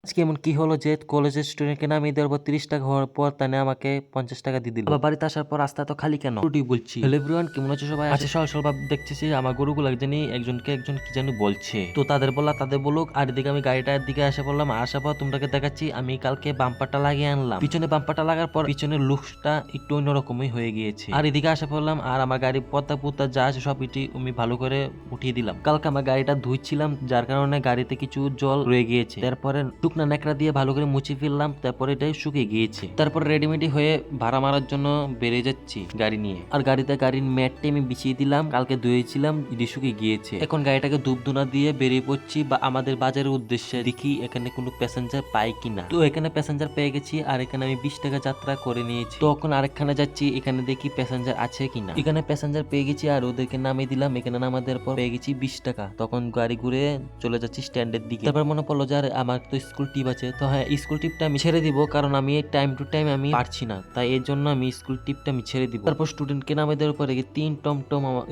আজকে এমন কি হলো যে কলেজের স্টুডেন্টকে নামিয়ে দেওয়ার পর 30 টাকা হওয়ার পর তানে আমাকে 50 টাকা দিয়ে দিল। আবার বাড়িতে আসার পর রাস্তা তো খালি কেন? টুটি বলছি। হ্যালো এভরিওয়ান, কেমন আছো সবাই? আচ্ছা সকাল সকাল দেখতেছি আমার গরুগুলো জানি একজন কি জানি বলছে, তো তাদের বলুক। আর এদিকে আমি গাড়িটার দিকে আসা পড়লাম। আসার পর তোমাকে দেখাচ্ছি আমি কালকে বাম্পারটা লাগিয়ে আনলাম। পিছনে বাম্পারটা লাগার পর পিছনের লুকসটা একটু অন্যরকমই হয়ে গিয়েছে। আর এদিকে আসা পড়লাম আর আমার গাড়ির পর্দা যা আছে সব আমি ভালো করে উঠিয়ে দিলাম। কালকে আমার গাড়িটা ধুইছিলাম, যার কারণে গাড়িতে কিছু জল রয়ে গিয়েছে। তারপরে শুকনা ন্যাকড়া দিয়ে ভালো করে মুছে ফেললাম, তারপরে এটাই শুকিয়ে গিয়েছে। তারপর রেডিমেডি হয়ে ভাড়া মারার জন্য বেরিয়ে যাচ্ছি গাড়ি নিয়ে। আর গাড়িতে গাড়ির ম্যাটটা আমি বিছিয়ে দিলাম, কালকে ধুয়েছিলাম, শুকিয়ে গিয়েছে। এখন গাড়িটাকে ধূপ ধুনা দিয়ে বেরিয়ে পড়ছি বা আমাদের বাজারের উদ্দেশ্যে। দেখি এখানে কোনো প্যাসেঞ্জার পাই কিনা। তো এখানে প্যাসেঞ্জার পেয়ে গেছি আর এখানে আমি 20 টাকা যাত্রা করে নিয়েছি। তখন আরেকখানে যাচ্ছি, এখানে দেখি প্যাসেঞ্জার আছে কিনা। এখানে প্যাসেঞ্জার পেয়ে গেছি আর ওদেরকে নামিয়ে দিলাম। এখানে নামার পর পেয়ে গেছি 20 টাকা। তখন গাড়ি ঘুরে চলে যাচ্ছি স্ট্যান্ডের দিকে। তারপর মনে পড়লো যে আমার তো স্কুল টিপ আছে, তো হ্যাঁ স্কুল টিপটা আমি ছেড়ে দিব, কারণ আমি টাইম টু টাইম আমি পারছি না, তাই এর জন্য আমি স্কুল টিপটা আমি ছেড়ে দিব। তারপর স্টুডেন্টকে নামে দেওয়ার পরে 3 টম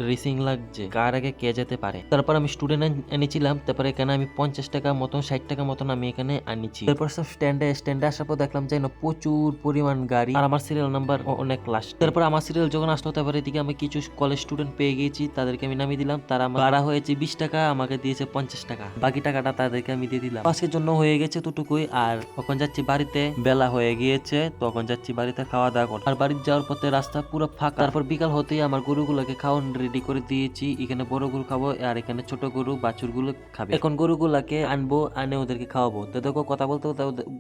রেসিং লাগছে, কার আগে কে যেতে পারে। তারপর আমি স্টুডেন্ট এনেছিলাম, তারপর এখানে আমি 50 টাকা মতন 60 টাকা মতন আমি এখানে আনিছি। তারপর সব স্ট্যান্ডে আসার পর দেখলাম যে প্রচুর পরিমাণ গাড়ি আর আমার সিরিয়াল নাম্বার অনেক লাস্ট। তারপর আমার সিরিয়াল যখন আসলো, তারপর এদিকে আমি কিছু কলেজ স্টুডেন্ট পেয়ে গিয়েছি, তাদেরকে আমি নামিয়ে দিলাম। তারা আমার ভাড়া হয়েছে 20 টাকা, আমাকে দিয়েছে 50 টাকা, বাকি টাকাটা তাদেরকে আমি দিয়ে দিলাম। আজকের জন্য হয়ে গেছে দুটুকুই। আর তখন যাচ্ছি বাড়িতে, বেলা হয়ে গিয়েছে, তখন যাচ্ছি বাড়িতে খাওয়া দাওয়া করতে। আর বাড়িতে যাওয়ার পথে রাস্তা পুরো ফাঁকা। তারপর বিকাল হতেই আমার গরুগুলোকে খাওয়ান রেডি করে দিয়েছি। এখানে বড় গরু খাবো আর এখানে ছোট গরু বাছুর গুলো খাবে। এখন গরুগুলাকে আনবো, আনে ওদেরকে খাওয়াবো। তো দেখো কথা বলতে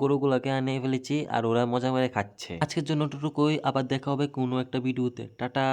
গরুগুলাকে আনে ফেলেছি আর ওরা মজা করে খাচ্ছে। আজকের জন্য টুকুই, আবার দেখা হবে কোনো একটা ভিডিওতে। টাটা।